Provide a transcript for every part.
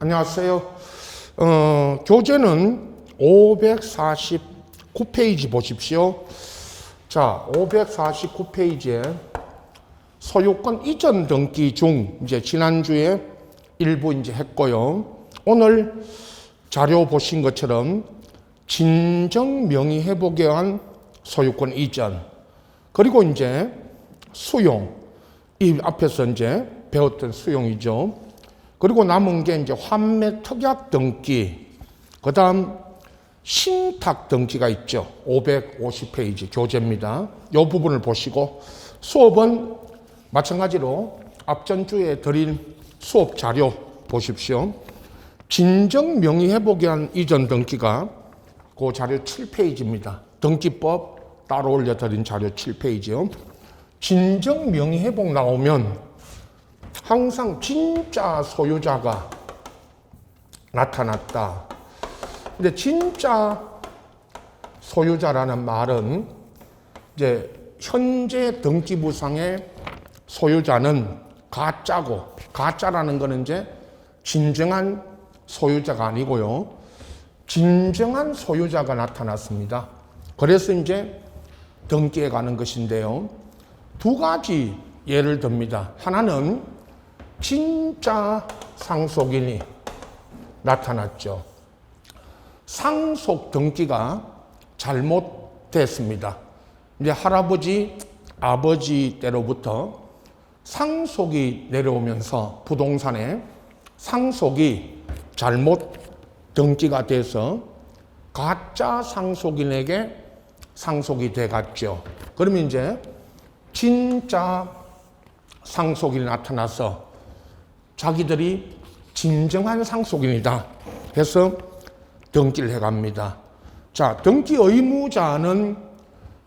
안녕하세요. 교재는 549페이지 보십시오. 자, 549페이지에 소유권 이전 등기 중 이제 지난주에 일부 이제 했고요. 오늘 자료 보신 것처럼 진정 명의 회복에 의한 소유권 이전, 그리고 이제 수용, 이 앞에서 이제 배웠던 수용이죠. 그리고 남은 게 이제 환매 특약 등기, 그 다음 신탁 등기가 있죠. 550페이지 교재입니다. 이 부분을 보시고 수업은 마찬가지로 앞전주에 드린 수업 자료 보십시오. 진정 명의 회복에 의한 이전 등기가 그 자료 7페이지입니다. 등기법 따로 올려드린 자료 7페이지요. 진정 명의 회복 나오면 항상 진짜 소유자가 나타났다. 근데 진짜 소유자라는 말은 이제 현재 등기부상의 소유자는 가짜고, 가짜라는 거는 이제 진정한 소유자가 아니고요. 진정한 소유자가 나타났습니다. 그래서 이제 등기에 가는 것인데요. 두 가지 예를 듭니다. 하나는 진짜 상속인이 나타났죠. 상속 등기가 잘못됐습니다. 이제 할아버지, 아버지 때로부터 상속이 내려오면서 부동산에 상속이 잘못 등기가 돼서 가짜 상속인에게 상속이 돼갔죠. 그러면 이제 진짜 상속인이 나타나서 자기들이 진정한 상속인이다 해서 등기를 해갑니다. 자, 등기 의무자는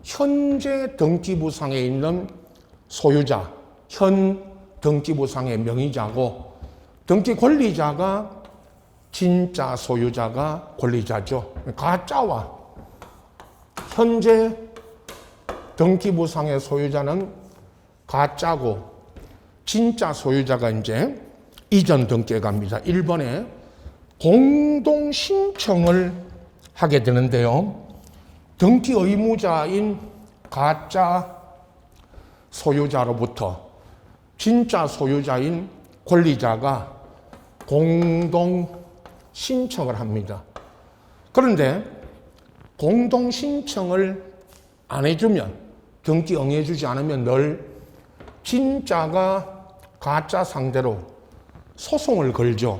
현재 등기부상에 있는 소유자, 현 등기부상의 명의자고, 등기 권리자가 진짜 소유자가 권리자죠. 가짜와 현재 등기부상의 소유자는 가짜고, 진짜 소유자가 이제 이전 등기에 갑니다. 1번에 공동 신청을 하게 되는데요. 등기 의무자인 가짜 소유자로부터 진짜 소유자인 권리자가 공동 신청을 합니다. 그런데 공동 신청을 안 해주면, 등기 응해주지 않으면 늘 진짜가 가짜 상대로 소송을 걸죠.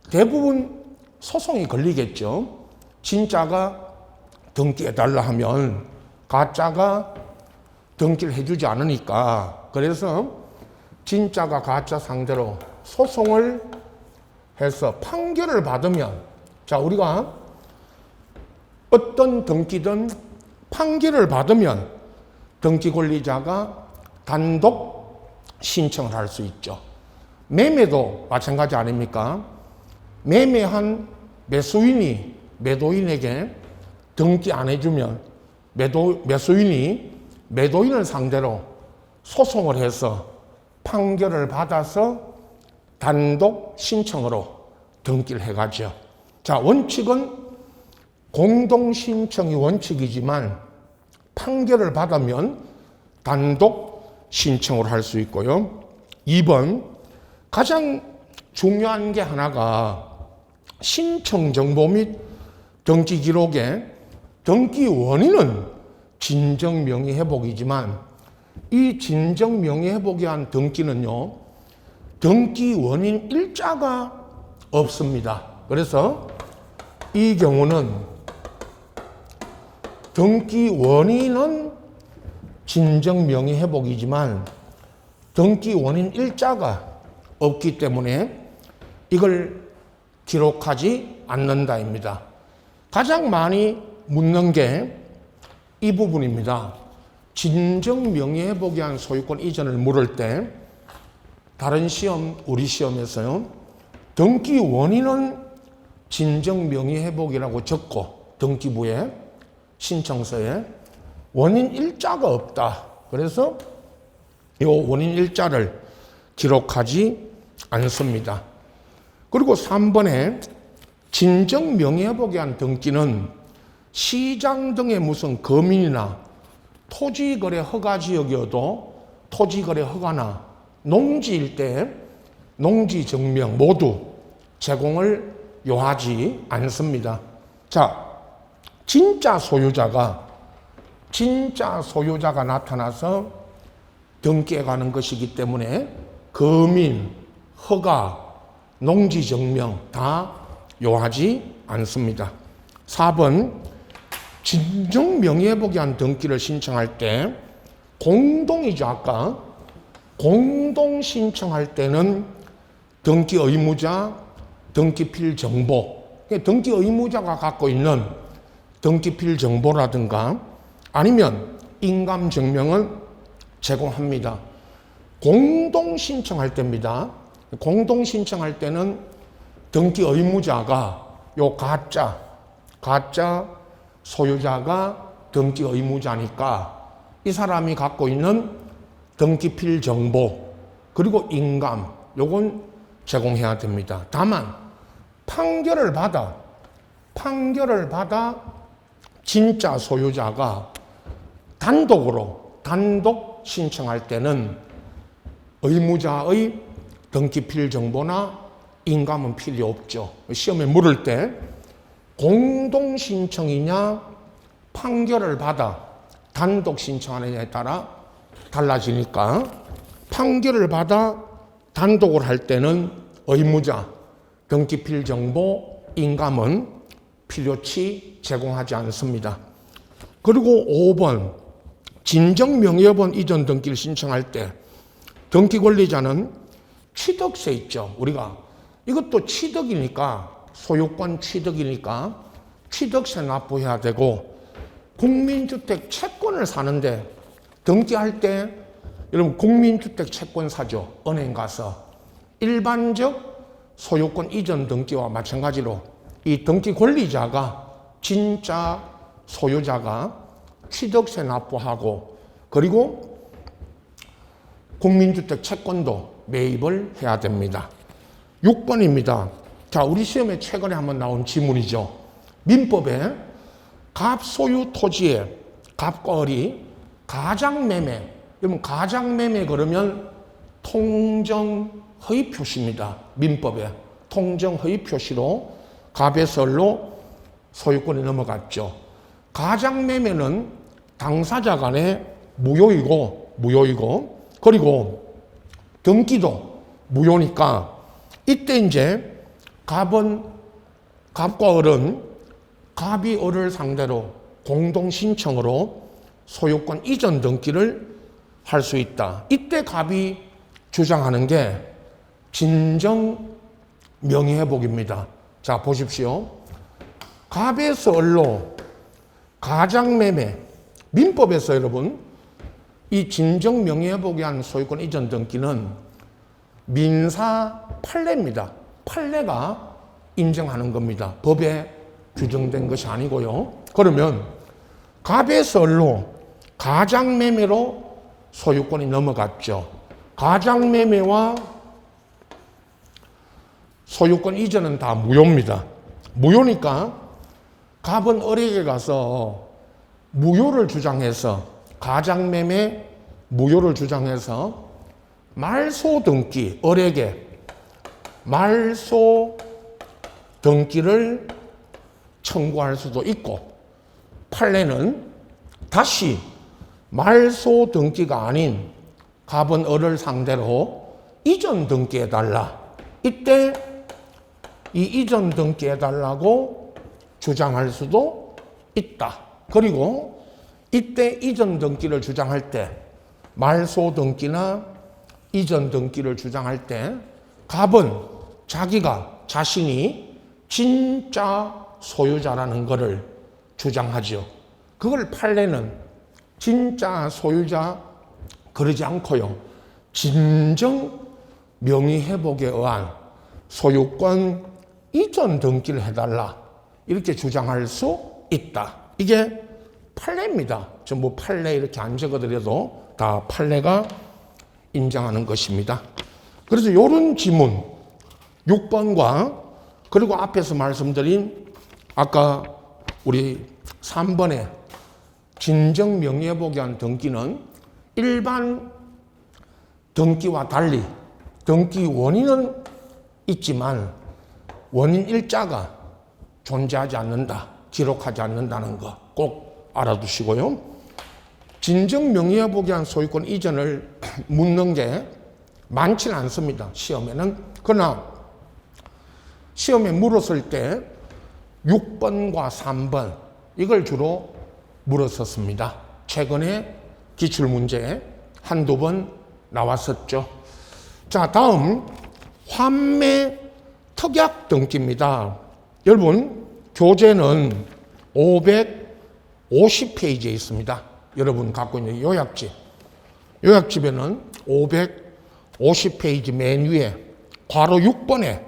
대부분 소송이 걸리겠죠. 진짜가 등기해달라 하면 가짜가 등기를 해주지 않으니까, 그래서 진짜가 가짜 상대로 소송을 해서 판결을 받으면, 자, 우리가 어떤 등기든 판결을 받으면 등기 권리자가 단독 신청을 할 수 있죠. 매매도 마찬가지 아닙니까? 매매한 매수인이 매도인에게 등기 안 해주면 매수인이 매도인을 상대로 소송을 해서 판결을 받아서 단독 신청으로 등기를 해가죠. 자, 원칙은 공동 신청이 원칙이지만 판결을 받으면 단독 신청을 할 수 있고요. 2번, 가장 중요한 게 하나가 신청 정보 및 등기 기록에 등기 원인은 진정 명의 회복이지만 이 진정 명의 회복에 의한 등기는요, 등기 원인 일자가 없습니다. 그래서 이 경우는 등기 원인은 진정 명의 회복이지만 등기 원인 일자가 없기 때문에 이걸 기록하지 않는다입니다. 가장 많이 묻는 게 이 부분입니다. 진정 명의 회복에 의한 소유권 이전을 물을 때 다른 시험, 우리 시험에서요, 등기 원인은 진정 명의 회복이라고 적고 등기부에 신청서에 원인 일자가 없다. 그래서 이 원인 일자를 기록하지 않습니다. 그리고 3번에 진정 명예회복에 의한 등기는 시장 등의 무슨 거민이나 토지거래 허가지역이어도 토지거래 허가나 농지일 때 농지 증명 모두 제공을 요하지 않습니다. 자, 진짜 소유자가 나타나서 등기해 가는 것이기 때문에 거민, 허가, 농지 증명 다 요하지 않습니다. 4번, 진정 명예회복에 의한 등기를 신청할 때 공동이죠. 아까 공동 신청할 때는 등기 의무자, 등기필 정보, 등기 의무자가 갖고 있는 등기필 정보라든가 아니면 인감 증명을 제공합니다. 공동 신청할 때입니다. 공동 신청할 때는 등기 의무자가 요 가짜 소유자가 등기 의무자니까 이 사람이 갖고 있는 등기필 정보 그리고 인감 요건 제공해야 됩니다. 다만 판결을 받아 진짜 소유자가 단독 신청할 때는 의무자의 등기필 정보나 인감은 필요 없죠. 시험에 물을 때 공동 신청이냐 판결을 받아 단독 신청하느냐에 따라 달라지니까 판결을 받아 단독을 할 때는 의무자, 등기필 정보, 인감은 필요치 제공하지 않습니다. 그리고 5번, 진정 명예회복 이전 등기를 신청할 때 등기 권리자는 취득세 있죠. 우리가 이것도 취득이니까 소유권 취득이니까 취득세 납부해야 되고 국민주택 채권을 사는데 등기할 때 여러분 국민주택 채권 사죠. 은행 가서 일반적 소유권 이전 등기와 마찬가지로 이 등기 권리자가 진짜 소유자가 취득세 납부하고 그리고 국민주택 채권도 매입을 해야 됩니다. 6번입니다. 자, 우리 시험에 최근에 한번 나온 지문이죠. 민법에 갑소유 토지의 갑과 을이 가장매매, 여러분 가장매매 그러면 통정허위 표시입니다. 민법에 통정허위 표시로 갑에서 을로 소유권이 넘어갔죠. 가장매매는 당사자 간에 무효이고 그리고 등기도 무효니까 이때 이제 갑과 을은 갑이 을을 상대로 공동 신청으로 소유권 이전 등기를 할 수 있다. 이때 갑이 주장하는 게 진정 명예회복입니다. 자, 보십시오. 갑에서 을로 가장매매, 민법에서 여러분 이 진정 명예회복에 의한 소유권 이전 등기는 민사 판례입니다. 판례가 인정하는 겁니다. 법에 규정된 것이 아니고요. 그러면 갑에서 을로 가장매매로 소유권이 넘어갔죠. 가장매매와 소유권 이전은 다 무효입니다. 무효니까 갑은 을에게 가서 무효를 주장해서 가장매매 무효를 주장해서 말소 등기, 을에게 말소 등기를 청구할 수도 있고 판례는 다시 말소 등기가 아닌 갑은 을을 상대로 이전 등기해달라. 이때 이 이전 등기해달라고 주장할 수도 있다. 그리고 이때 이전 등기를 주장할 때 말소 등기나 이전 등기를 주장할 때 갑은 자신이 진짜 소유자라는 것을 주장하죠. 그걸 판례는 진짜 소유자 그러지 않고요. 진정 명의회복에 의한 소유권 이전 등기를 해달라. 이렇게 주장할 수 있다. 이게 판례입니다. 전부 판례 이렇게 안 적어드려도 다 판례가 인정하는 것입니다. 그래서 이런 지문 6번과 그리고 앞에서 말씀드린 아까 우리 3번의 진정 명예보관 등기는 일반 등기와 달리 등기 원인은 있지만 원인 일자가 존재하지 않는다, 기록하지 않는다는 거 꼭 알아두시고요. 진정 명예보관 소유권 이전을 묻는 게 많지는 않습니다, 시험에는. 그러나 시험에 물었을 때 6번과 3번 이걸 주로 물었었습니다. 최근에 기출문제에 한두 번 나왔었죠. 자, 다음 환매 특약 등기입니다. 여러분, 교재는 550페이지에 있습니다. 여러분 갖고 있는 요약집. 요약집에는 550페이지 맨 위에 괄호 6번에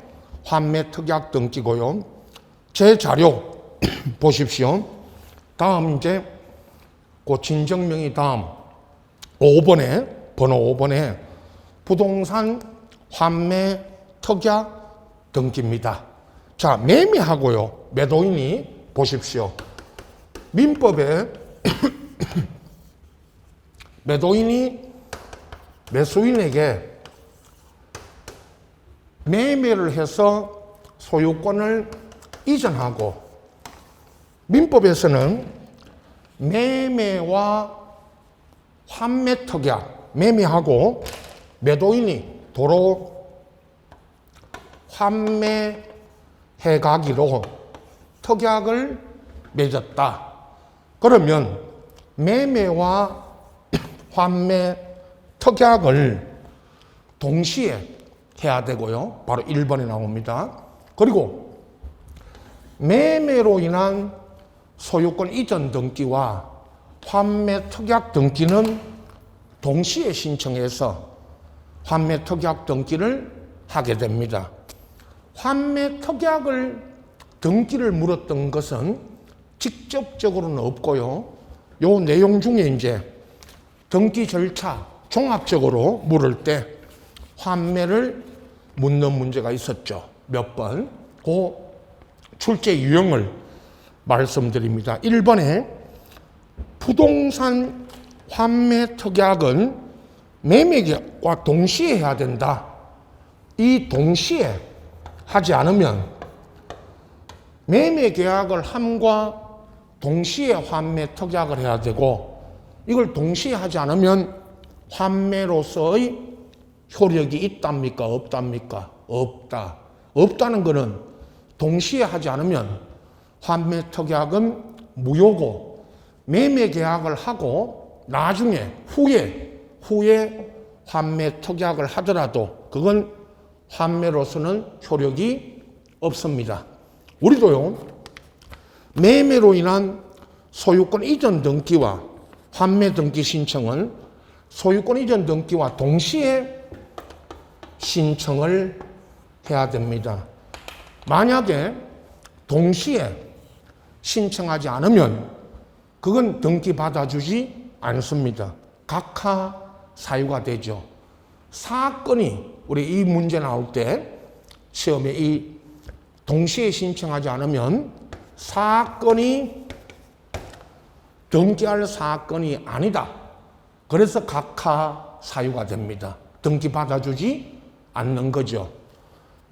환매 특약 등기고요. 제 자료 보십시오. 다음 이제 그 진정명의 다음 5번에 번호 5번에 부동산 환매 특약 등기입니다. 자, 매매하고요. 매도인이 보십시오. 민법에 매도인이 매수인에게 매매를 해서 소유권을 이전하고, 민법에서는 매매와 환매 특약, 매매하고 매도인이 도로 환매해가기로 특약을 맺었다. 그러면 매매와 환매 특약을 동시에 해야 되고요. 바로 1번에 나옵니다. 그리고 매매로 인한 소유권 이전 등기와 환매 특약 등기는 동시에 신청해서 환매 특약 등기를 하게 됩니다. 환매 특약을 등기를 물었던 것은 직접적으로는 없고요. 요 내용 중에 이제 등기 절차 종합적으로 물을 때 환매를 묻는 문제가 있었죠. 몇 번. 그 출제 유형을 말씀드립니다. 1번에 부동산 환매 특약은 매매계약과 동시에 해야 된다. 이 동시에 하지 않으면 매매계약을 함과 동시에 환매 특약을 해야 되고, 이걸 동시에 하지 않으면 환매로서의 효력이 있답니까? 없답니까? 없다. 없다는 것은 동시에 하지 않으면 환매 특약은 무효고, 매매 계약을 하고 나중에 후에 환매 특약을 하더라도 그건 환매로서는 효력이 없습니다. 우리도요, 매매로 인한 소유권 이전 등기와 환매 등기 신청은 소유권 이전 등기와 동시에 신청을 해야 됩니다. 만약에 동시에 신청하지 않으면 그건 등기 받아주지 않습니다. 각하 사유가 되죠. 사건이, 우리 이 문제 나올 때 시험에 이 동시에 신청하지 않으면 사건이 등기할 사건이 아니다. 그래서 각하 사유가 됩니다. 등기 받아주지 않는 거죠.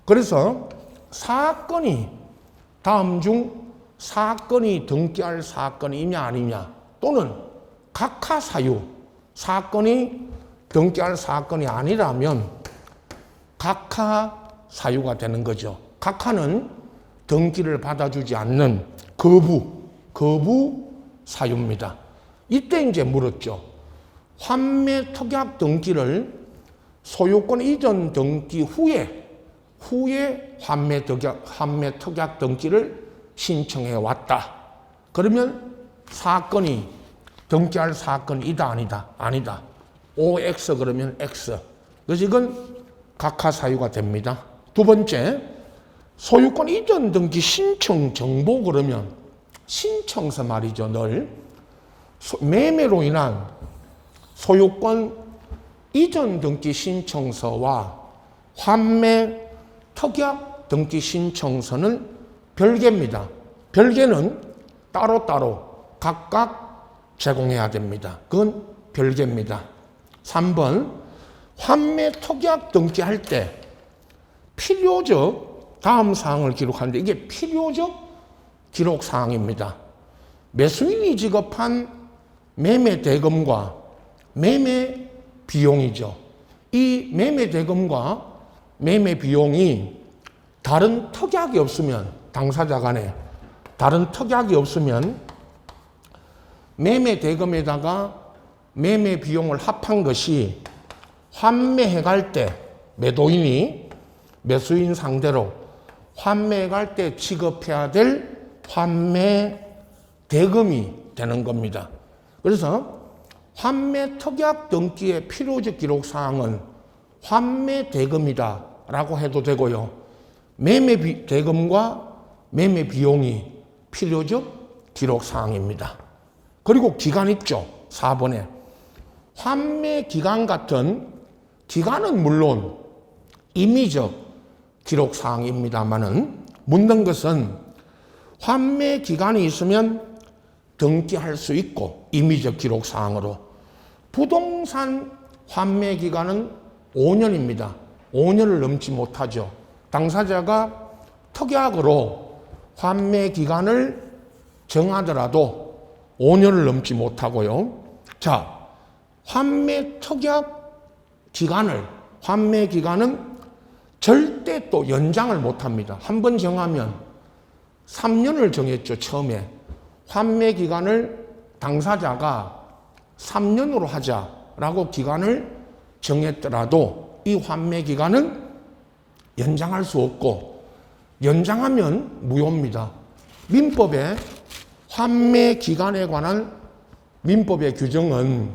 그래서 사건이, 다음 중 사건이 등기할 사건이냐 아니냐, 또는 각하 사유, 사건이 등기할 사건이 아니라면 각하 사유가 되는 거죠. 각하는 등기를 받아주지 않는 거부 사유입니다. 이때 이제 물었죠. 환매 특약 등기를 소유권 이전 등기 후에 환매 특약 등기를 신청해 왔다. 그러면 사건이 등기할 사건이다 아니다? 아니다. OX 그러면 X. 그래서 이건 각하 사유가 됩니다. 두 번째, 소유권 이전 등기 신청 정보 그러면 신청서 말이죠. 늘 매매로 인한 소유권 이전 등기 신청서와 환매 특약 등기 신청서는 별개입니다. 별개는 따로따로 각각 제공해야 됩니다. 그건 별개입니다. 3번 환매 특약 등기할 때 필요적 다음 사항을 기록하는데 이게 필요적 기록 사항입니다. 매수인이 지급한 매매 대금과 매매 비용이죠. 이 매매 대금과 매매 비용이 다른 특약이 없으면 당사자 간에 다른 특약이 없으면 매매 대금에다가 매매 비용을 합한 것이 환매해 갈 때 매도인이 매수인 상대로 환매해 갈 때 지급해야 될 환매 대금이 되는 겁니다. 그래서 환매 특약 등기의 필요적 기록 사항은 환매 대금이다 라고 해도 되고요. 매매 대금과 매매 비용이 필요적 기록 사항입니다. 그리고 기간 있죠. 4번에 환매 기간 같은 기간은 물론 임의적 기록 사항입니다만은 묻는 것은 환매 기간이 있으면 등기할 수 있고 임의적 기록 사항으로 부동산 환매 기간은 5년입니다. 5년을 넘지 못하죠. 당사자가 특약으로 환매 기간을 정하더라도 5년을 넘지 못하고요. 자, 환매 기간은 절대 또 연장을 못합니다. 한 번 정하면 3년을 정했죠, 처음에. 환매 기간을 당사자가 3년으로 하자라고 기간을 정했더라도 이 환매 기간은 연장할 수 없고 연장하면 무효입니다. 민법의 환매 기간에 관한 민법의 규정은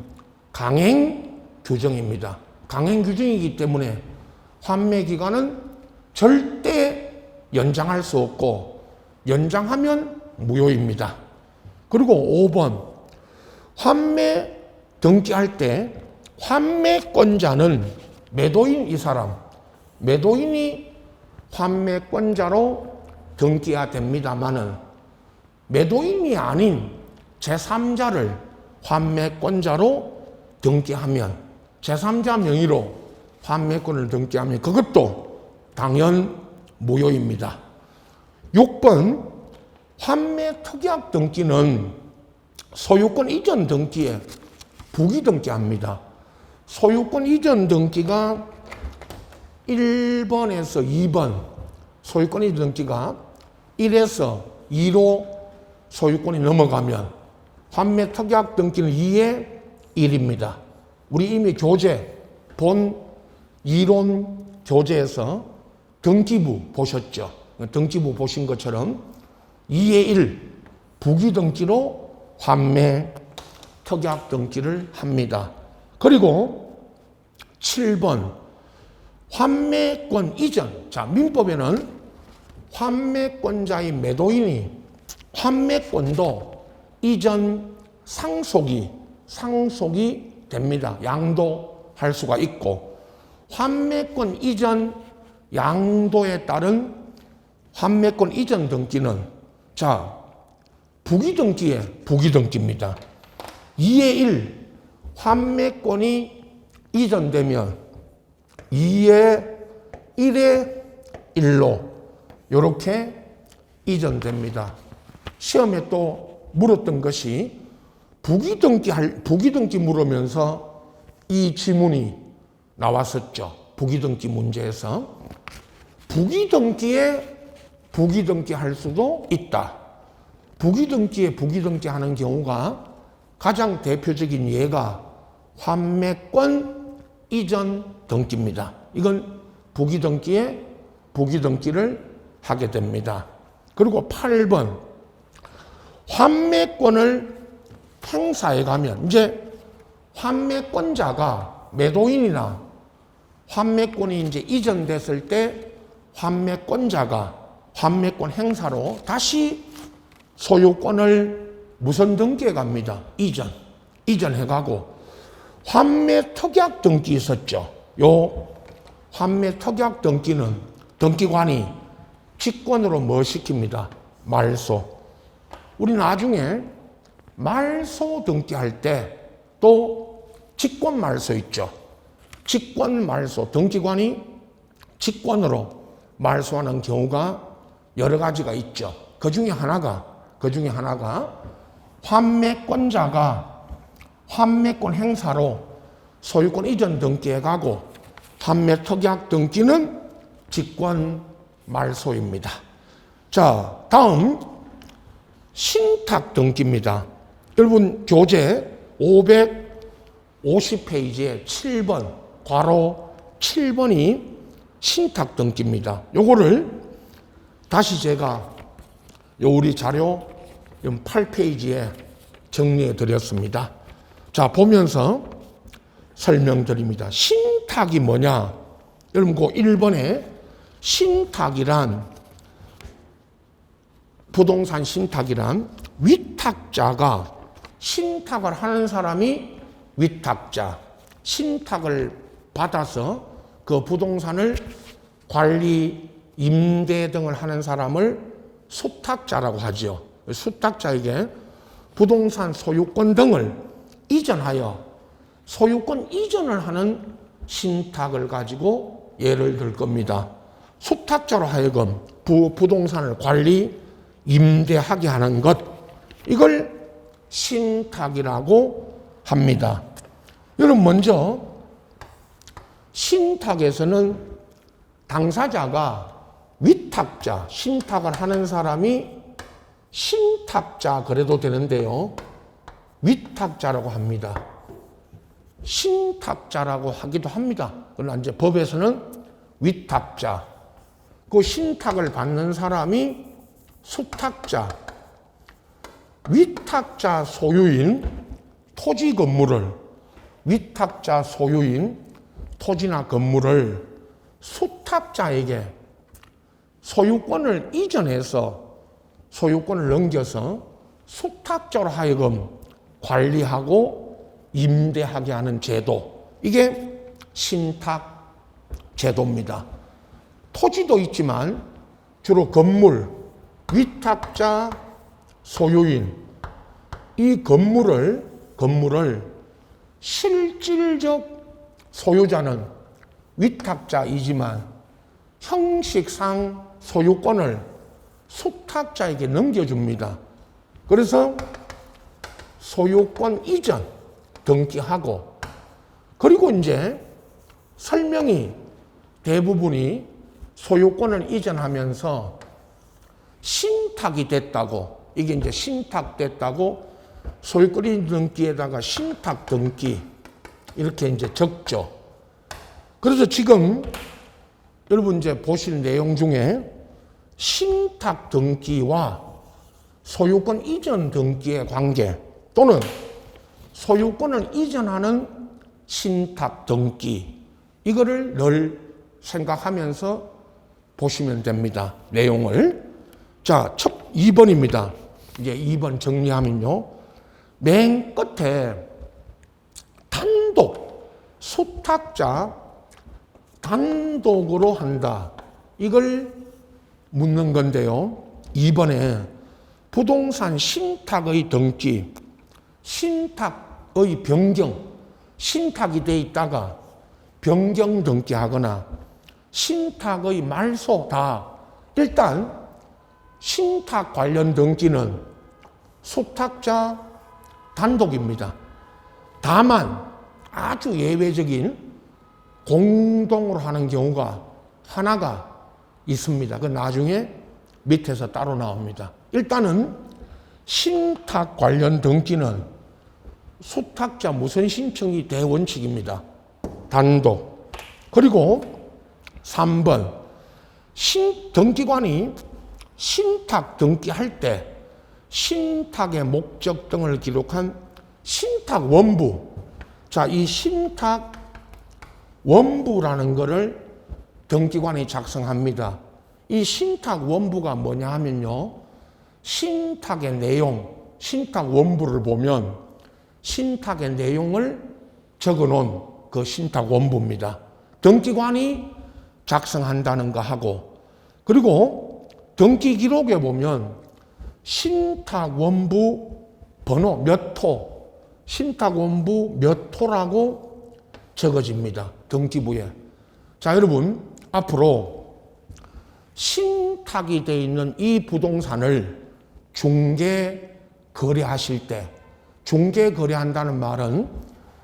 강행 규정입니다. 강행 규정이기 때문에 환매 기간은 절대 연장할 수 없고 연장하면 무효입니다. 그리고 5번 환매 등기할 때 환매권자는 매도인 이 사람 매도인이 환매권자로 등기해야 됩니다만은 매도인이 아닌 제3자를 환매권자로 등기하면 제3자 명의로 환매권을 등기하면 그것도 당연 무효입니다. 6번 환매 특약 등기는 소유권 이전 등기에 부기 등기합니다. 소유권 이전 등기가 1번에서 2번 소유권 이전 등기가 1에서 2로 소유권이 넘어가면 환매 특약 등기는 2에 1입니다. 우리 이미 교재 본 이론 교재에서 등기부 보셨죠? 등기부 보신 것처럼 2에 1 부기 등기로 환매 특약 등기를 합니다. 그리고 7번 환매권 이전. 자, 민법에는 환매권자의 매도인이 환매권도 이전 상속이 됩니다. 양도할 수가 있고 환매권 이전 양도에 따른 환매권 이전 등기는 자 부기 등기입니다. 2에 1 환매권이 이전되면 2에 1에 1로 이렇게 이전됩니다. 시험에 또 물었던 것이 부기 등기 물으면서 이 지문이 나왔었죠. 부기 등기 문제에서 부기 등기 할 수도 있다. 부기 등기 하는 경우가 가장 대표적인 예가 환매권 이전 등기입니다. 이건 부기 등기를 하게 됩니다. 그리고 8번 환매권을 행사해 가면 이제 환매권자가 매도인이나 환매권이 이제 이전됐을 때 환매권자가 환매권 행사로 다시 소유권을 무선 등기해 갑니다. 이전해 가고 환매 특약 등기 있었죠. 요 환매 특약 등기는 등기관이 직권으로 뭐 시킵니다? 말소. 우리 나중에 말소 등기할 때 또 직권 말소 있죠. 직권 말소, 등기관이 직권으로 말소하는 경우가 여러 가지가 있죠. 그 중에 하나가 환매권자가 환매권 행사로 소유권 이전 등기해 가고 판매 특약 등기는 직권 말소입니다. 자, 다음 신탁 등기입니다. 여러분 교재 550페이지에 7번 괄호 7번이 신탁 등기입니다. 요거를 다시 제가 요 우리 자료 8페이지에 정리해 드렸습니다. 자, 보면서 설명드립니다. 신탁이 뭐냐? 여러분 그 1번에 신탁이란 부동산 신탁이란 위탁자가 신탁을 하는 사람이 위탁자, 신탁을 받아서 그 부동산을 관리, 임대 등을 하는 사람을 수탁자라고 하죠. 수탁자에게 부동산 소유권 등을 이전하여 소유권 이전을 하는 신탁을 가지고 예를 들 겁니다. 수탁자로 하여금 부동산을 관리, 임대하게 하는 것, 이걸 신탁이라고 합니다. 여러분 먼저 신탁에서는 당사자가 위탁자, 신탁을 하는 사람이 신탁자 그래도 되는데요. 위탁자라고 합니다. 신탁자라고 하기도 합니다. 그러나 이제 법에서는 위탁자. 그 신탁을 받는 사람이 수탁자. 위탁자 소유인 토지 건물을 위탁자 소유인 토지나 건물을 수탁자에게 소유권을 이전해서 소유권을 넘겨서 수탁자로 하여금 관리하고 임대하게 하는 제도, 이게 신탁 제도입니다. 토지도 있지만 주로 건물, 위탁자 소유인, 이 건물을 실질적 소유자는 위탁자이지만 형식상 소유권을 수탁자에게 넘겨줍니다. 그래서 소유권 이전 등기하고, 그리고 이제 설명이 대부분이 소유권을 이전하면서 신탁이 됐다고, 이게 이제 신탁됐다고 소유권 등기에다가 신탁 등기 이렇게 이제 적죠. 그래서 지금 여러분 이제 보실 내용 중에 신탁 등기와 소유권 이전 등기의 관계, 또는 소유권을 이전하는 신탁 등기, 이거를 늘 생각하면서 보시면 됩니다. 내용을. 자, 2번입니다. 이제 2번 정리하면요. 맨 끝에 단독, 수탁자 단독으로 한다, 이걸 묻는 건데요. 2번에 부동산 신탁의 등기, 신탁의 변경, 신탁이 돼 있다가 변경 등기하거나 신탁의 말소, 다 일단 신탁 관련 등기는 수탁자 단독입니다. 다만 아주 예외적인 공동으로 하는 경우가 하나가 있습니다. 그 나중에 밑에서 따로 나옵니다. 일단은 신탁 관련 등기는 수탁자 무선 신청이 대원칙입니다. 단독. 그리고 3번 등기관이 신탁 등기할 때 신탁의 목적 등을 기록한 신탁 원부. 자, 이 신탁 원부라는 것을 등기관이 작성합니다. 이 신탁 원부가 뭐냐 하면요, 신탁의 내용, 신탁 원부를 보면 신탁의 내용을 적어 놓은 그 신탁 원부입니다. 등기관이 작성한다는 거 하고, 그리고 등기 기록에 보면 신탁 원부 번호 몇 호, 신탁 원부 몇 호라고 적어집니다. 등기부에. 자, 여러분, 앞으로 신탁이 되어 있는 이 부동산을 중개 거래하실 때, 중개 거래한다는 말은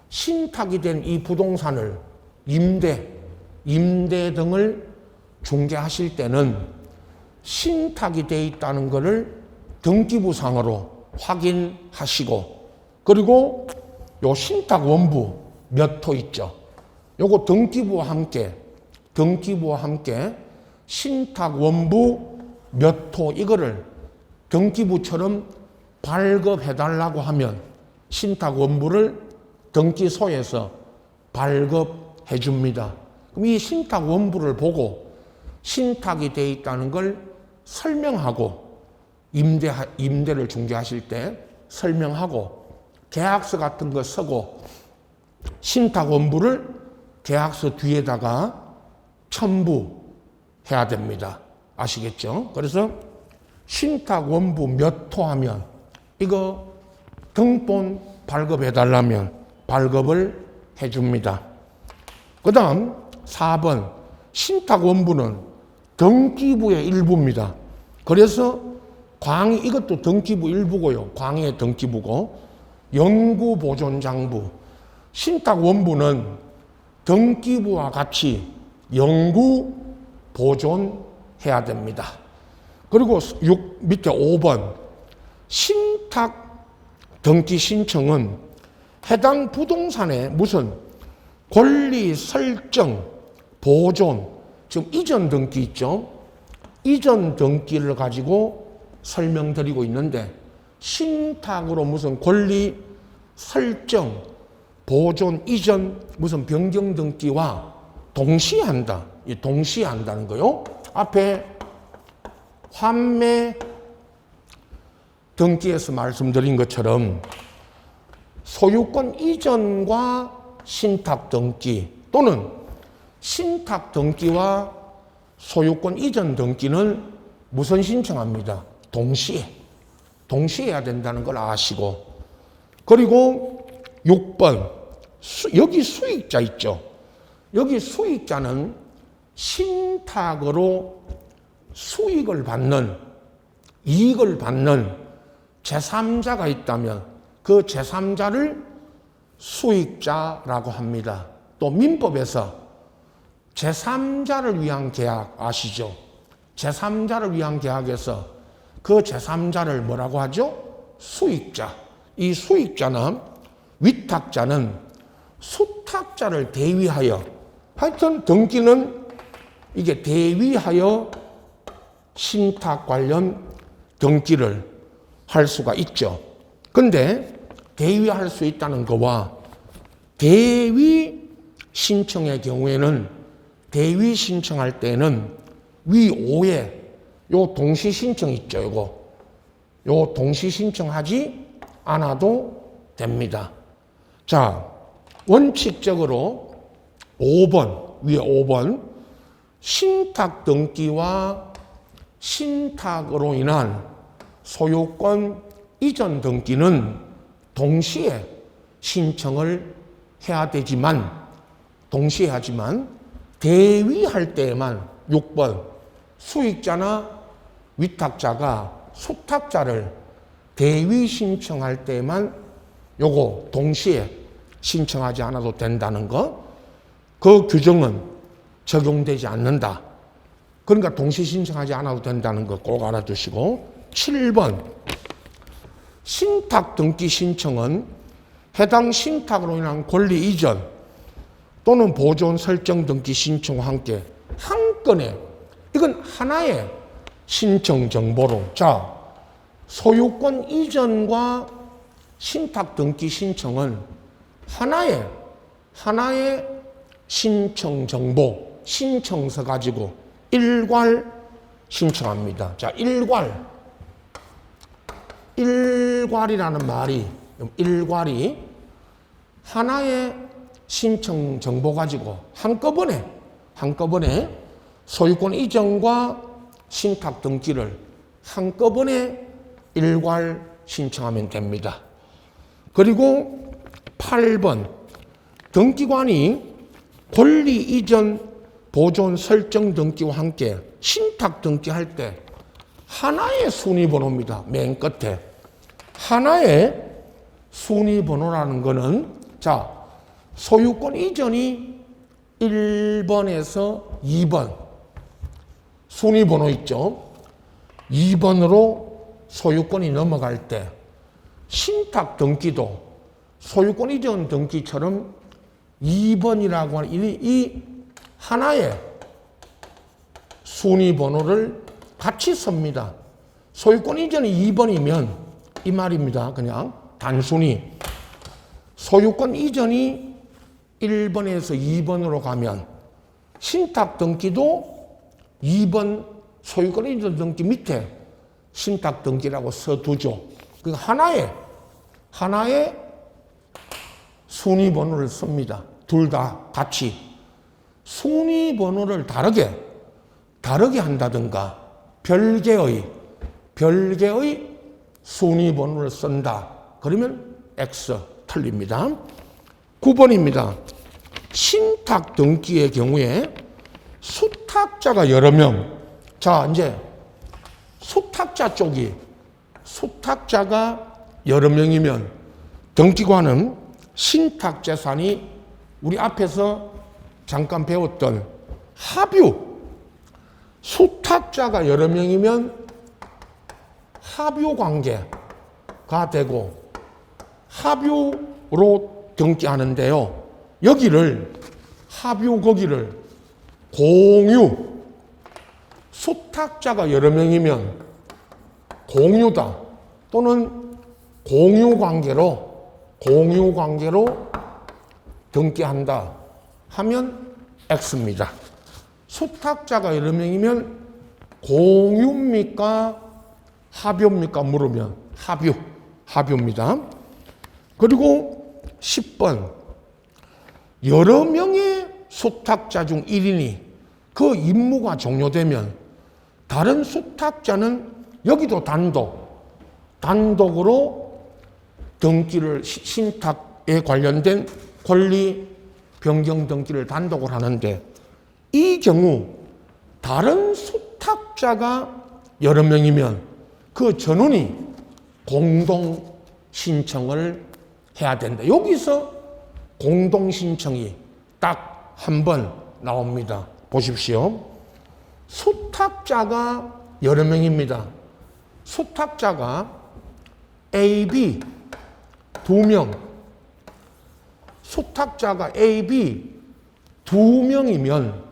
신탁이 된 이 부동산을 임대 등을 중개하실 때는 신탁이 되어 있다는 것을 등기부상으로 확인하시고, 그리고 요 신탁 원부 몇 호 있죠. 요거 등기부와 함께 신탁 원부 몇 호 이거를 등기부처럼 발급해달라고 하면 신탁 원부를 등기소에서 발급해 줍니다. 그럼 이 신탁 원부를 보고 신탁이 되어 있다는 걸 설명하고, 임대를 중개하실 때 설명하고, 계약서 같은 거 쓰고, 신탁 원부를 계약서 뒤에다가 첨부해야 됩니다. 아시겠죠? 그래서 신탁 원부 몇 호 하면 이거 등본 발급해달라면 발급을 해줍니다. 그 다음 4번 신탁 원부는 등기부의 일부입니다. 그래서 이것도 등기부 일부고요. 광의의 등기부고, 영구보존장부. 신탁 원부는 등기부와 같이 영구 보존해야 됩니다. 그리고 밑에 5번 신탁 등기 신청은 해당 부동산의 무슨 권리 설정, 보존, 지금 이전 등기 있죠? 이전 등기를 가지고 설명드리고 있는데, 신탁으로 무슨 권리 설정, 보존, 이전, 무슨 변경 등기와 동시에 한다. 이 동시에 한다는 거요. 앞에 환매 등기에서 말씀드린 것처럼 소유권 이전과 신탁 등기 또는 신탁 등기와 소유권 이전 등기는 무슨 신청합니다. 동시에 해야 된다는 걸 아시고, 그리고 6번 여기 수익자 있죠. 여기 수익자는 신탁으로 수익을 받는, 이익을 받는 제3자가 있다면 그 제3자를 수익자라고 합니다. 또 민법에서 제3자를 위한 계약 아시죠? 제3자를 위한 계약에서 그 제3자를 뭐라고 하죠? 수익자. 이 수익자는, 위탁자는 수탁자를 대위하여, 하여튼 등기는 이게 대위하여 신탁 관련 등기를 할 수가 있죠. 근데 대위할 수 있다는 거와 대위 신청의 경우에는, 대위 신청할 때는 위 5에 요 동시 신청 있죠. 요 동시 신청하지 않아도 됩니다. 자, 원칙적으로 5번, 위에 5번 신탁 등기와 신탁으로 인한 소유권 이전 등기는 동시에 신청을 해야 되지만, 동시에 하지만 대위할 때에만 6번 수익자나 위탁자가 수탁자를 대위 신청할 때에만 요거 동시에 신청하지 않아도 된다는 거, 그 규정은 적용되지 않는다. 그러니까 동시 신청하지 않아도 된다는 거 꼭 알아두시고, 7번 신탁 등기 신청은 해당 신탁으로 인한 권리 이전 또는 보존 설정 등기 신청과 함께 한 건에, 이건 하나의 신청 정보로, 자, 소유권 이전과 신탁 등기 신청은 하나의 신청 정보, 신청서 가지고 일괄 신청합니다. 자, 일괄이라는 말이, 일괄이 하나의 신청 정보 가지고 한꺼번에 소유권 이전과 신탁 등기를 한꺼번에 일괄 신청하면 됩니다. 그리고 8번 등기관이 권리 이전 보존 설정 등기와 함께 신탁 등기할 때 하나의 순위번호입니다. 맨 끝에 하나의 순위번호라는 거는 자 소유권 이전이 1번에서 2번 순위번호 있죠. 2번으로 소유권이 넘어갈 때 신탁 등기도 소유권 이전 등기처럼 2번이라고 하는 이 하나의 순위번호를 같이 씁니다. 소유권 이전이 2번이면 이 말입니다. 그냥 단순히 소유권 이전이 1번에서 2번으로 가면 신탁 등기도 2번 소유권 이전 등기 밑에 신탁 등기라고 써두죠. 그 하나의 순위번호를 씁니다. 둘 다 같이 순위번호를 다르게 한다든가 별개의 순위번호를 쓴다. 그러면 X 틀립니다. 9번입니다. 신탁 등기의 경우에 수탁자가 여러 명. 자, 이제 수탁자가 여러 명이면 등기관은 신탁 재산이 우리 앞에서 잠깐 배웠던 합유. 수탁자가 여러 명이면 합유 관계가 되고 합유로 등기하는데요. 거기를 공유. 수탁자가 여러 명이면 공유다 또는 공유 관계로 등기한다 하면 X입니다. 수탁자가 여러 명이면 공유입니까? 합유입니까? 물으면 합유입니다. 그리고 10번 여러 명의 수탁자 중 1인이 그 임무가 종료되면 다른 수탁자는 여기도 단독으로 등기를 신탁에 관련된 권리 변경 등기를 단독으로 하는데 이 경우 다른 수탁자가 여러 명이면 그 전원이 공동 신청을 해야 된다. 여기서 공동 신청이 딱 한 번 나옵니다. 보십시오. 수탁자가 여러 명입니다. 수탁자가 A, B 2명. 수탁자가 A, B 2명이면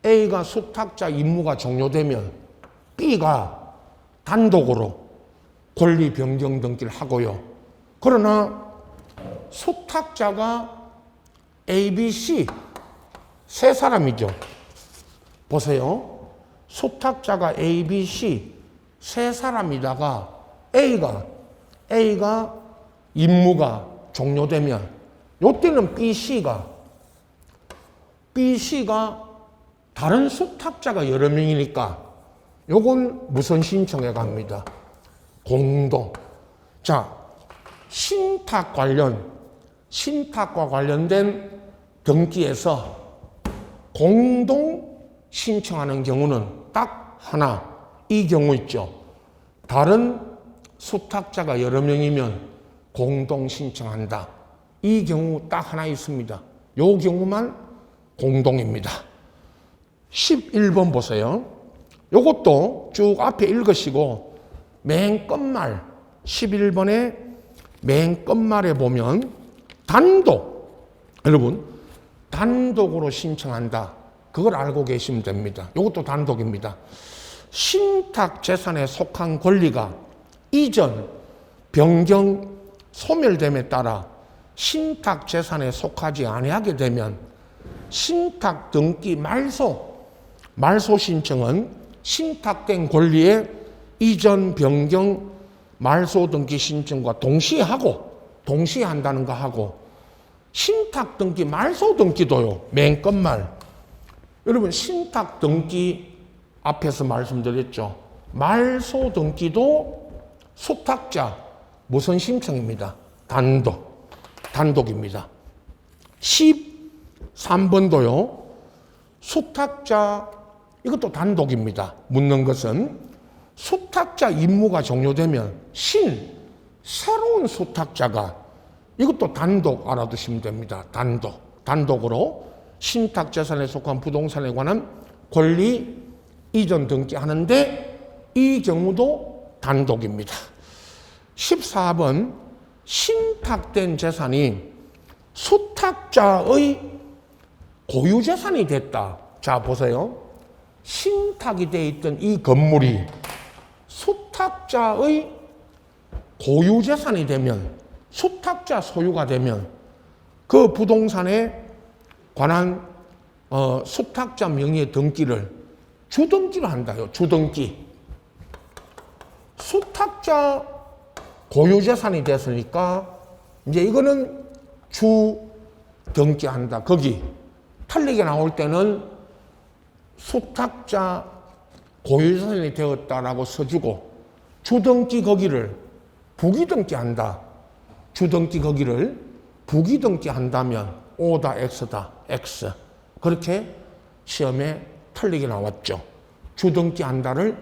A가 수탁자 임무가 종료되면 B가 단독으로 권리 변경 등기를 하고요. 그러나 수탁자가 A, B, C 세 사람이죠. 보세요. 수탁자가 A, B, C 세 사람이다가 A가 임무가 종료되면 이때는 BC가 다른 수탁자가 여러 명이니까 요건 무슨 신청에 갑니다. 공동. 자, 신탁과 관련된 등기에서 공동 신청하는 경우는 딱 하나, 이 경우 있죠. 다른 수탁자가 여러 명이면 공동 신청한다. 이 경우 딱 하나 있습니다. 요 경우만 공동입니다. 11번 보세요. 요것도 쭉 앞에 읽으시고 맨 끝말 11번의 맨 끝말에 보면 여러분 단독으로 신청한다. 그걸 알고 계시면 됩니다. 이것도 단독입니다. 신탁 재산에 속한 권리가 이전, 변경, 소멸됨에 따라 신탁 재산에 속하지 아니하게 되면 신탁 등기 말소 신청은 신탁된 권리의 이전, 변경, 말소 등기 신청과 동시에 한다는 거 하고 신탁 등기, 말소 등기도요. 맨 끝말. 여러분 신탁 등기 앞에서 말씀드렸죠. 말소 등기도 수탁자 무슨 신청입니다. 단독입니다. 13번도요. 수탁자 이것도 단독입니다. 묻는 것은 수탁자 임무가 종료되면 새로운 수탁자가 이것도 단독 알아두시면 됩니다. 단독으로 신탁재산에 속한 부동산에 관한 권리 이전 등기하는데 이 경우도 단독입니다. 14번 신탁된 재산이 수탁자의 고유재산이 됐다. 자 보세요. 신탁이 되어 있던 이 건물이 수탁자의 고유재산이 되면 수탁자 소유가 되면 그 부동산에 관한 수탁자 명의의 등기를 주등기로 한다요. 주등기. 수탁자 고유재산이 됐으니까 이제 이거는 주등기한다. 거기 틀리게 나올 때는 수탁자 고유재산이 되었다라고 써주고 주등기 거기를 부기등기한다. 주등기 거기를 부기등기한다면 O다 X다. X. 그렇게 시험에 틀리게 나왔죠. 주등기한다를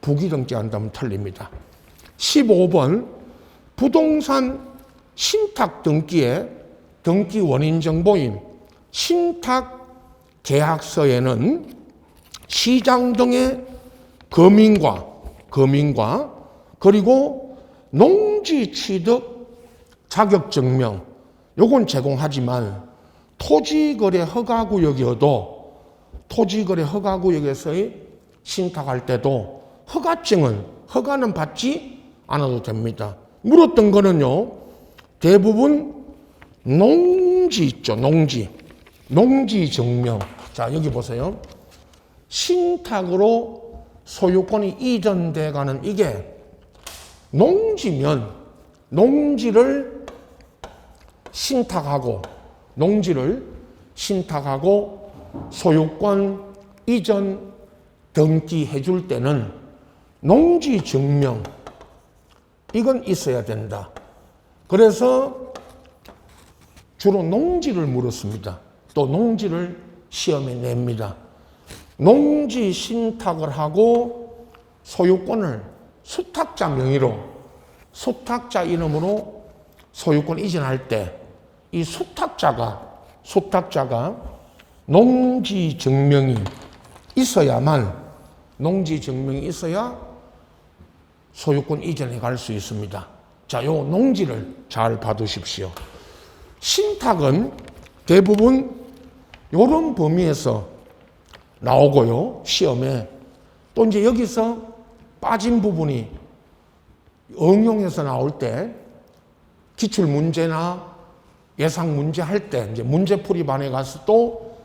부기등기한다면 틀립니다. 15번 부동산 신탁 등기의 등기 원인 정보인 신탁 계약서에는 시장 등의 거민과 그리고 농지 취득 자격증명 요건 제공하지만 토지거래 허가구역이어도 토지거래 허가구역에서의 신탁할 때도 허가는 받지 않아도 됩니다. 물었던 거는요. 대부분 농지 있죠. 농지 증명. 자 여기 보세요. 신탁으로 소유권이 이전돼 가는 이게 농지면 농지를 신탁하고 소유권 이전 등기해 줄 때는 농지 증명 이건 있어야 된다. 그래서 주로 농지를 물었습니다. 또 농지를 시험에 냅니다. 농지 신탁을 하고 소유권을 수탁자 명의로 수탁자 이름으로 소유권 이전할 때 이 수탁자가 농지 증명이 있어야 소유권 이전해 갈 수 있습니다. 자, 요 농지를 잘 봐두십시오. 신탁은 대부분 요런 범위에서 나오고요. 시험에 또 이제 여기서 빠진 부분이 응용해서 나올 때 기출 문제나 예상 문제 할 때 이제 문제풀이반에 가서 또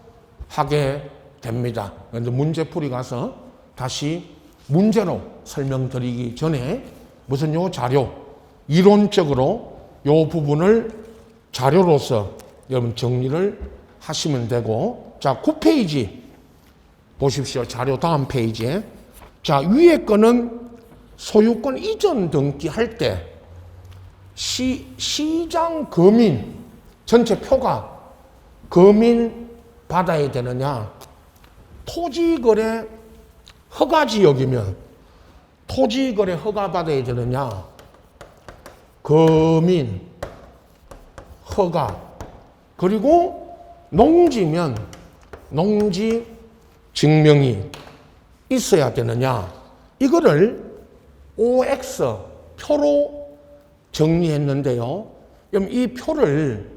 하게 됩니다. 그런데 문제풀이 가서 다시 문제로 설명드리기 전에 무슨 요 자료 이론적으로 요 부분을 자료로서 여러분 정리를 하시면 되고 자 9페이지 보십시오. 자료 다음 페이지에 자 위에 거는 소유권 이전 등기할 때 시장 거민 전체 표가 거민 받아야 되느냐 토지거래 허가지역이면 토지거래 허가 받아야 되느냐 거민 허가 그리고 농지면 농지 증명이 있어야 되느냐 이거를 OX 표로 정리했는데요. 그럼 이 표를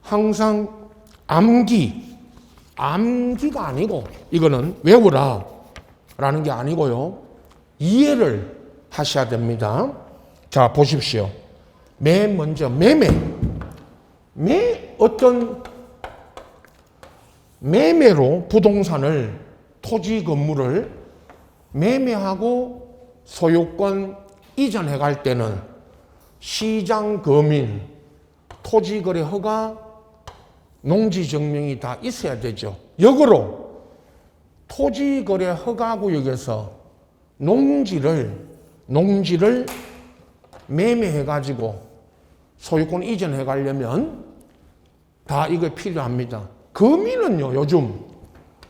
항상 암기가 아니고 이거는 외우라 라는 게 아니고요. 이해를 하셔야 됩니다. 자 보십시오. 맨 먼저 어떤 매매로 부동산을 토지 건물을 매매하고 소유권 이전해 갈 때는 시장 거민 토지거래 허가 농지 증명이 다 있어야 되죠. 역으로 토지거래 허가구역에서 농지를 매매해가지고 소유권 이전해 가려면 다 이거 필요합니다. 거민은요, 요즘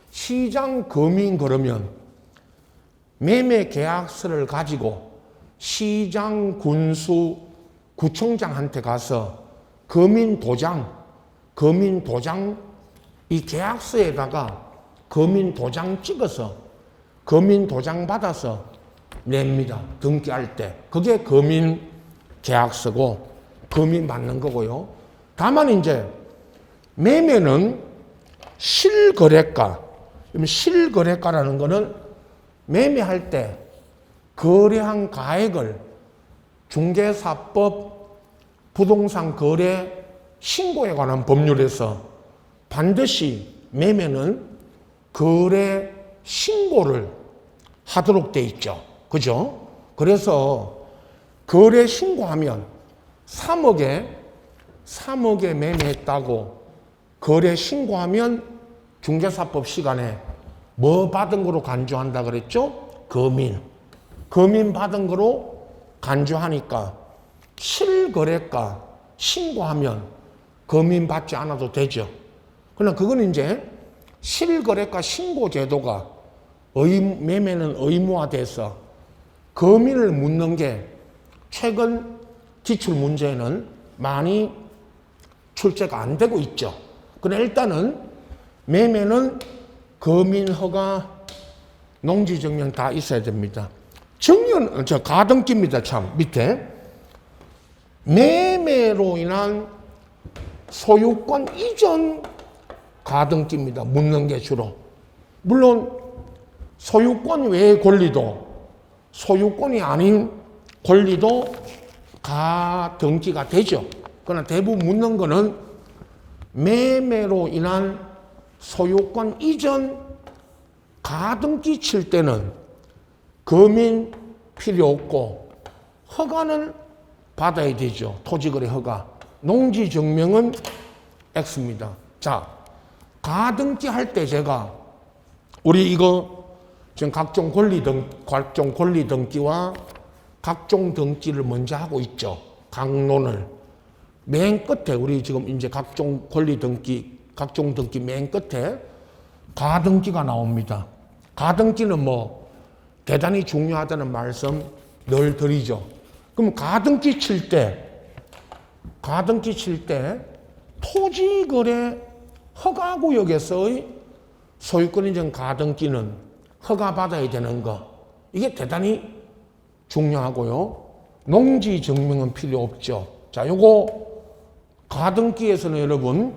시장 거민 그러면 매매 계약서를 가지고 시장 군수 구청장한테 가서 거민 도장 이 계약서에다가 거민 도장 찍어서 거민 도장 받아서 냅니다. 등기할 때. 그게 거민 계약서고 거민 받는 거고요. 다만 이제 매매는 실거래가. 실거래가라는 거는 매매할 때 거래한 가액을 중개사법 부동산 거래 신고에 관한 법률에서 반드시 매매는 거래 신고를 하도록 돼 있죠. 그죠? 그래서 거래 신고하면 3억에 매매했다고 거래 신고하면 중개사법 시간에 뭐 받은 거로 간주한다 그랬죠? 거민 받은 거로 간주하니까 실거래가 신고하면 거민 받지 않아도 되죠. 그러나 그건 이제 실거래가 신고 제도가 매매는 의무화돼서 거민을 묻는 게 최근 기출 문제에는 많이 출제가 안 되고 있죠. 그러나 일단은 매매는 거민 허가, 농지 증명 다 있어야 됩니다. 증여는 가등기입니다. 참 밑에 매매로 인한 소유권 이전 가등기입니다. 묻는 게 주로. 물론 소유권 외의 권리도 소유권이 아닌 권리도 가등기가 되죠. 그러나 대부분 묻는 거는 매매로 인한 소유권 이전 가등기 칠 때는 거민 필요 없고 허가는 받아야 되죠. 토지거래 허가. 농지 증명은 X입니다. 자, 가등기 할 때 제가 우리 이거 지금 각종 권리 등기와 각종 등기를 먼저 하고 있죠. 강론을. 맨 끝에 우리 지금 이제 각종 등기 맨 끝에 가등기가 나옵니다. 가등기는 뭐 대단히 중요하다는 말씀 늘 드리죠. 그럼 가등기 칠 때 토지거래 허가구역에서의 소유권 인정 가등기는 허가받아야 되는 거. 이게 대단히 중요하고요. 농지 증명은 필요 없죠. 자, 요거 가등기에서는 여러분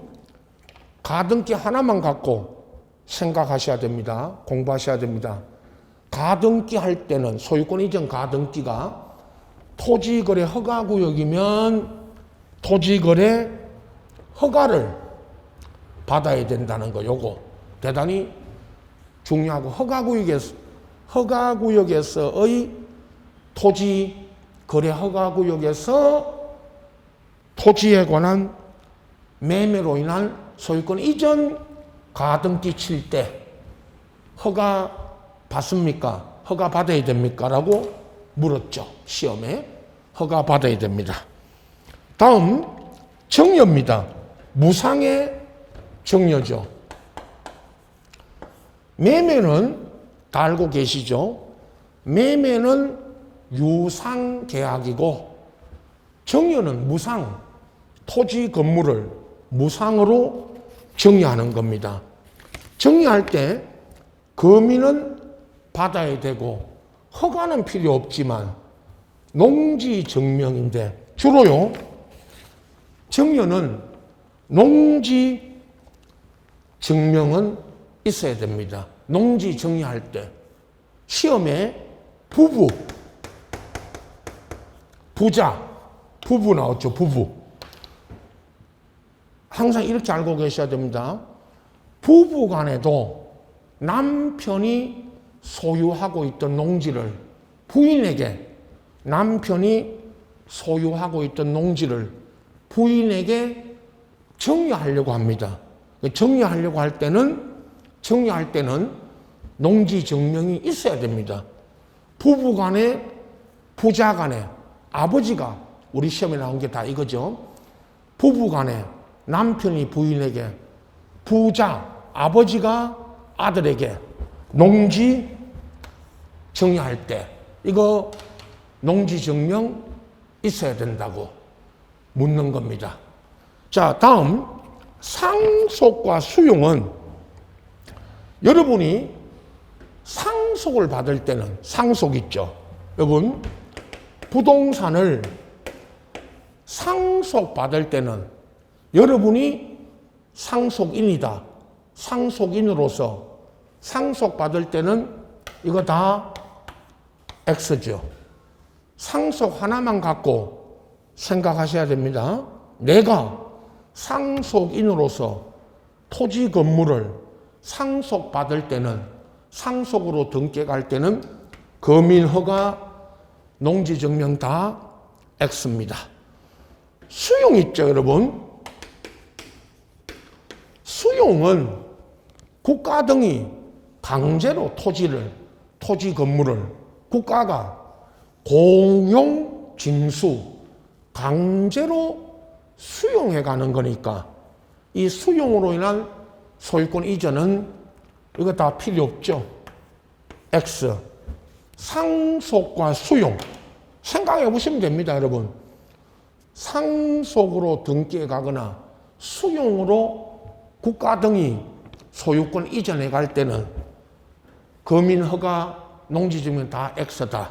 가등기 하나만 갖고 생각하셔야 됩니다. 공부하셔야 됩니다. 가등기 할 때는 소유권 이전 가등기가 토지거래 허가구역이면 토지거래 허가를 받아야 된다는 거. 요거 대단히 중요하고 허가구역에서의 토지거래 허가구역에서 토지에 관한 매매로 인한 소유권 이전 가등기 칠 때 허가 받습니까? 허가 받아야 됩니까? 라고 물었죠. 시험에. 허가 받아야 됩니다. 다음 정여입니다. 무상의 정여죠. 매매는 다 알고 계시죠? 매매는 유상계약이고 정여는 무상, 토지 건물을 무상으로 정여하는 겁니다. 정여할 때 거민은 받아야 되고 허가는 필요 없지만 농지 증명인데 주로요. 정여는 농지 증명은 있어야 됩니다. 농지 정여할 때 시험에 부부 나왔죠. 부부. 항상 이렇게 알고 계셔야 됩니다. 부부 간에도 남편이 소유하고 있던 농지를 남편이 소유하고 있던 농지를 부인에게 정여하려고 합니다. 정리하려고 할 때는 농지 증명이 있어야 됩니다. 부부 간에, 부자 간에, 아버지가 우리 시험에 나온 게 다 이거죠. 부부 간에 남편이 부인에게, 부자, 아버지가 아들에게 농지 정리할 때 이거 농지 증명 있어야 된다고 묻는 겁니다. 자, 다음 상속과 수용은 여러분이 상속을 받을 때는 상속 있죠. 여러분 부동산을 상속받을 때는 여러분이 상속인이다. 상속인으로서 상속받을 때는 이거 다 X죠. 상속 하나만 갖고 생각하셔야 됩니다. 내가 상속인으로서 토지 건물을 상속받을 때는, 상속으로 등기갈 때는 거민허가, 농지증명 다 X입니다. 수용 있죠, 여러분? 수용은 국가 등이 강제로 토지 건물을 국가가 공용 징수, 강제로 수용해 가는 거니까 이 수용으로 인한 소유권 이전은 이거 다 필요 없죠. X. 상속과 수용. 생각해 보시면 됩니다, 여러분. 상속으로 등기해 가거나 수용으로 국가 등이 소유권 이전해 갈 때는 거민허가, 농지증명 다 X다.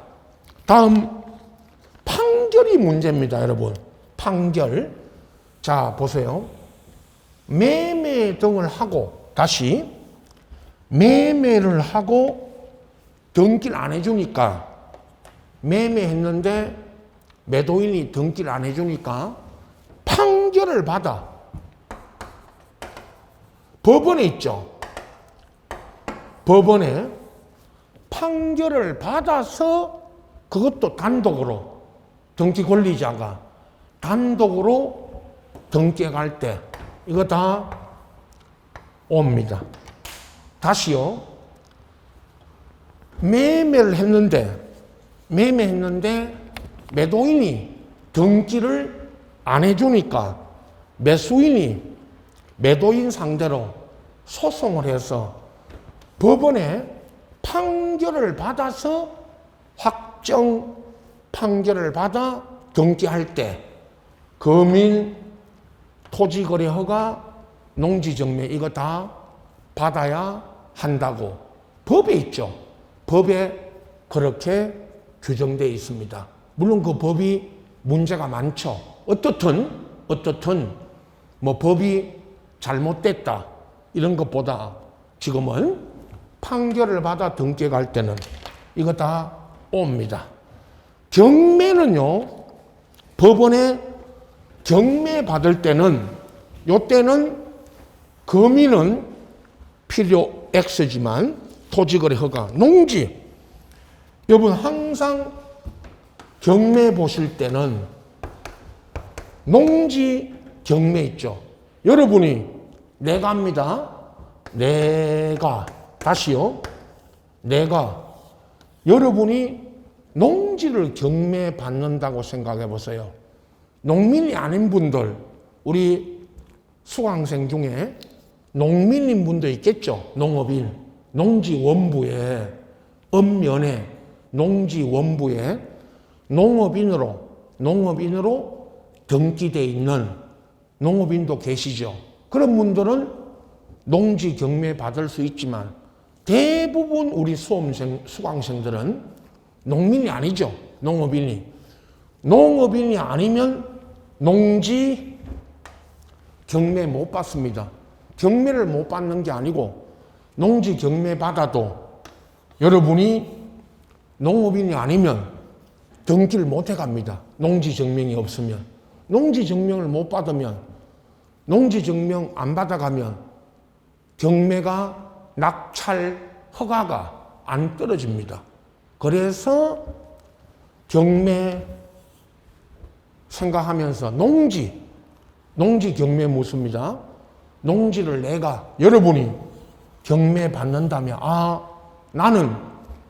다음 판결이 문제입니다, 여러분. 판결. 자, 보세요. 매매 등을 하고, 다시 매매를 하고 등기를 안 해주니까, 매매했는데 매도인이 등기를 안 해주니까 판결을 받아. 법원에 있죠. 법원에 판결을 받아서 그것도 단독으로, 등기 권리자가 단독으로 등기해 갈 때 이거 다 옵니다. 다시요. 매매했는데 매도인이 등기를 안 해주니까 매수인이 매도인 상대로 소송을 해서 법원에 판결을 받아서 확정 판결을 받아 등기할 때 거민, 토지거래허가, 농지증명 이거 다 받아야 한다고 법에 있죠. 법에 그렇게 규정되어 있습니다. 물론 그 법이 문제가 많죠. 어떻든 뭐 법이 잘못됐다 이런 것보다 지금은 판결을 받아 등기해 갈 때는 이거 다 옵니다. 경매는요, 법원에 경매 받을 때는, 요때는 거민은 필요 X지만 토지거래 허가, 농지. 여러분 항상 경매 보실 때는 농지 경매 있죠. 여러분이 내가 합니다. 내가, 다시요. 내가, 여러분이 농지를 경매 받는다고 생각해 보세요. 농민이 아닌 분들, 우리 수강생 중에 농민인 분도 있겠죠. 농업인, 농지원부에, 읍면에, 농지원부에 농업인으로 등기되어 있는 농업인도 계시죠. 그런 분들은 농지 경매 받을 수 있지만 대부분 우리 수강생들은 농민이 아니죠. 농업인이 아니면 농지 경매 못 받습니다. 경매를 못 받는 게 아니고 농지 경매 받아도 여러분이 농업인이 아니면 등기를 못 해갑니다. 농지 증명이 없으면. 농지 증명을 못 받으면, 농지 증명 안 받아가면 경매가, 낙찰 허가가 안 떨어집니다. 그래서 경매 생각하면서 농지 경매 묻습니다. 농지를 내가 여러분이 경매 받는다면 나는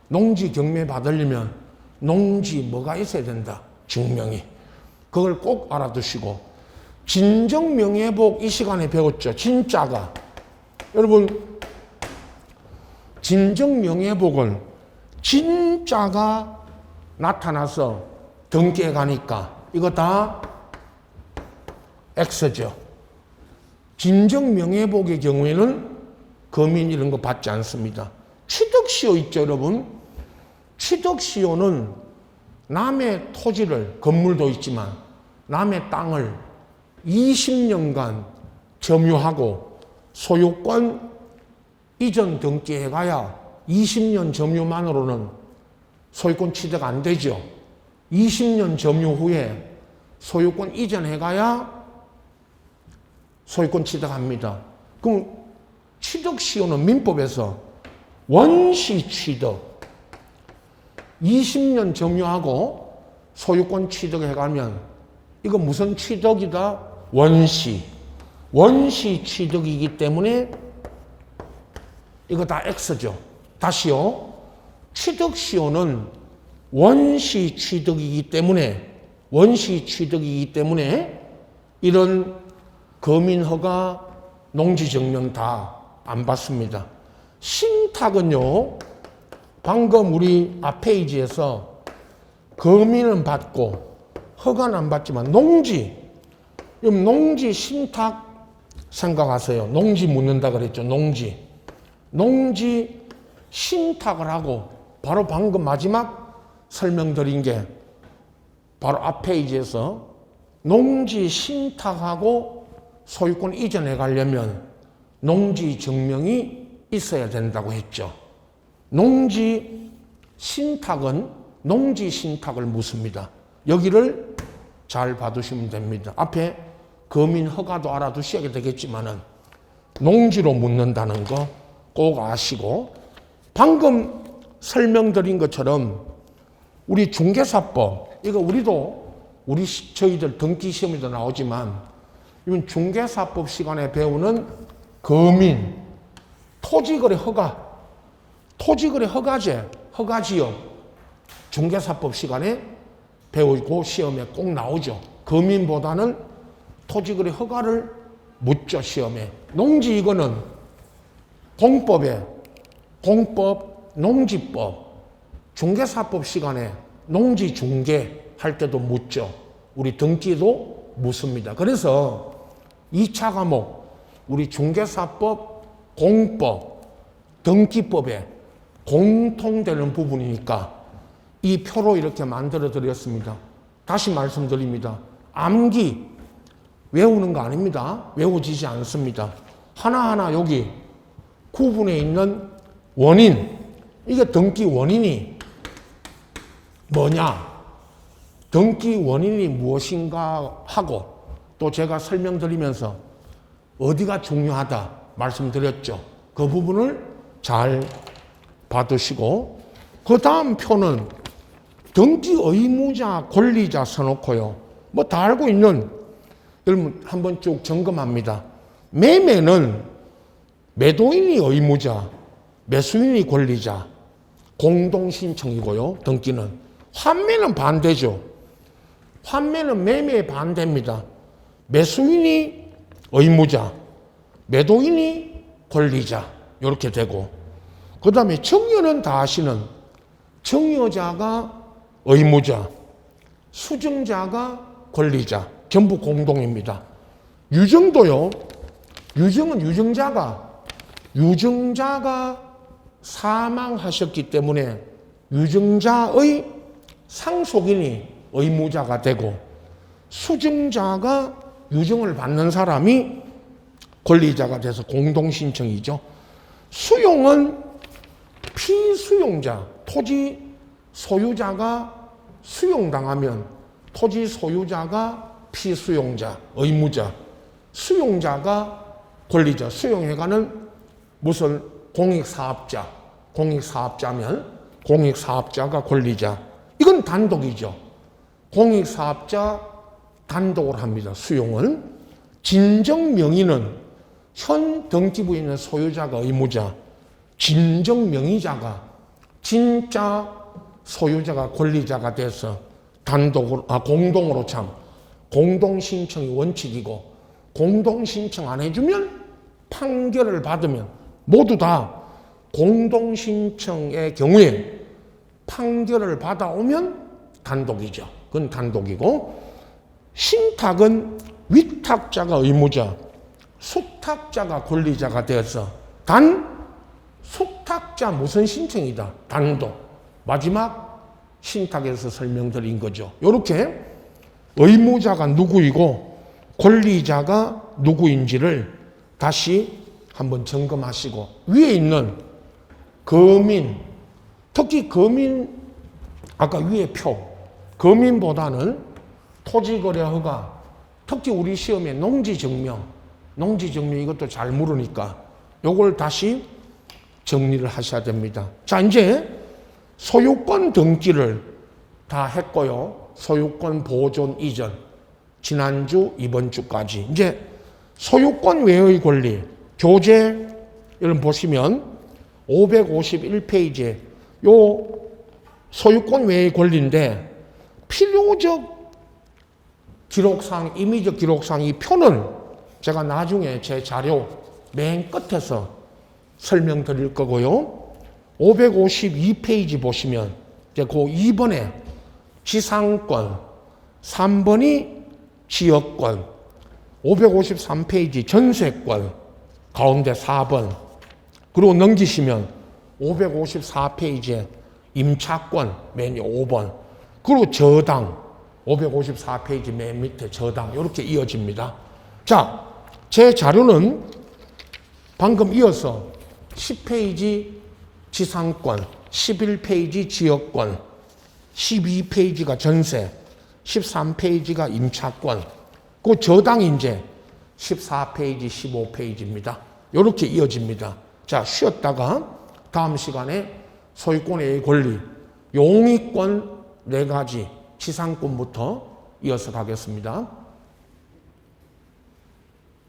농지 경매 받으려면 농지 뭐가 있어야 된다. 증명이. 그걸 꼭 알아두시고 진정 명예복 이 시간에 배웠죠. 진짜가. 여러분 진정 명예복은 진짜가 나타나서 등기에 가니까 이거 다 X죠. 진정 명예복의 경우에는 금인 이런 거 받지 않습니다. 취득시효 있죠, 여러분? 취득시효는 남의 토지를, 건물도 있지만 남의 땅을 20년간 점유하고 소유권 이전 등기해 가야 20년 점유만으로는 소유권 취득 안 되죠. 20년 점유 후에 소유권 이전해 가야 소유권 취득합니다. 그럼 취득시효는 민법에서 원시 취득 20년 점유하고 소유권 취득해 가면 이거 무슨 취득이다? 원시 취득이기 때문에 이거 다 X죠. 다시요. 취득시효는 원시 취득이기 때문에 이런 거민허가 농지증명 다 안 받습니다. 신탁은요, 방금 우리 앞 페이지에서 거민은 받고 허가는 안 받지만 농지 신탁 생각하세요. 농지 묻는다 그랬죠. 농지 신탁을 하고 바로 방금 마지막 설명드린 게 바로 앞 페이지에서 농지 신탁하고 소유권 이전해 가려면 농지 증명이 있어야 된다고 했죠. 농지 신탁은 농지 신탁을 묻습니다. 여기를 잘 봐두시면 됩니다. 앞에 거민 허가도 알아두셔야 되겠지만은 농지로 묻는다는 거 꼭 아시고, 방금 설명드린 것처럼 우리 중개사법, 이거 저희들 등기 시험에도 나오지만 이건 중개사법 시간에 배우는 거민, 토지거래 허가제, 허가지역, 중개사법 시간에 배우고 시험에 꼭 나오죠. 거민보다는 토지거래 허가를 묻죠, 시험에. 농지 이거는 공법, 농지법, 중개사법 시간에 농지 중개할 때도 묻죠. 우리 등기도 묻습니다. 그래서 2차 과목 우리 중개사법, 공법, 등기법에 공통되는 부분이니까 이 표로 이렇게 만들어 드렸습니다. 다시 말씀드립니다. 암기 외우는 거 아닙니다. 외워지지 않습니다. 하나하나 여기 구분에 있는 원인, 이게 등기 원인이 뭐냐, 등기 원인이 무엇인가 하고 또 제가 설명드리면서 어디가 중요하다 말씀드렸죠. 그 부분을 잘 받으시고, 그 다음 표는 등기 의무자, 권리자 써놓고요. 뭐 다 알고 있는, 여러분 한번 쭉 점검합니다. 매매는 매도인이 의무자, 매수인이 권리자, 공동신청이고요. 등기는. 환매는 반대죠. 환매는 매매에 반대입니다. 매수인이 의무자, 매도인이 권리자, 이렇게 되고, 그 다음에 증여는 다 아시는, 증여자가 의무자, 수증자가 권리자, 전부 공동입니다. 유증도요, 유증은 유증자가 사망하셨기 때문에 유증자의 상속인이 의무자가 되고, 수증자가 유증을 받는 사람이 권리자가 돼서 공동신청이죠. 수용은 피수용자, 토지 소유자가 수용당하면 토지 소유자가 피수용자, 의무자, 수용자가 권리자, 수용해가는 무슨 공익사업자면 공익사업자가 권리자. 이건 단독이죠. 공익사업자 단독을 합니다. 수용은. 진정명의는 현 등기부에 있는 소유자가 의무자, 진정 명의자가 진짜 소유자가 권리자가 돼서 공동으로 공동 신청이 원칙이고, 공동 신청 안 해주면 판결을 받으면 모두 다 공동 신청의 경우에 판결을 받아오면 단독이죠. 그건 단독이고, 신탁은 위탁자가 의무자, 수탁자가 권리자가 되어서 수탁자 무슨 신청이다. 단독. 마지막 신탁에서 설명드린 거죠. 이렇게 의무자가 누구이고 권리자가 누구인지를 다시 한번 점검하시고, 위에 있는 거민, 특히 거민, 아까 위에 거민보다는 토지거래허가, 특히 우리 시험에 농지증명 이것도 잘 물으니까 요걸 다시 정리를 하셔야 됩니다. 자, 이제 소유권 등기를 다 했고요. 소유권 보존 이전, 지난주 이번 주까지 이제 소유권 외의 권리 교재 여러분 보시면 551페이지에 요 소유권 외의 권리인데, 필요적 기록상, 임의적 기록상 이 표는 제가 나중에 제 자료 맨 끝에서 설명드릴 거고요. 552페이지 보시면 이제 그 2번에 지상권, 3번이 지역권, 553페이지 전세권, 가운데 4번, 그리고 넘기시면 554페이지에 임차권 맨 5번, 그리고 저당 554페이지 맨 밑에 저당, 이렇게 이어집니다. 자, 제 자료는 방금 이어서 10페이지 지상권, 11페이지 지역권, 12페이지가 전세, 13페이지가 임차권, 그 저당이 이제 14페이지, 15페이지입니다. 이렇게 이어집니다. 자, 쉬었다가 다음 시간에 소유권의 권리, 용의권 4가지, 지상권부터 이어서 가겠습니다.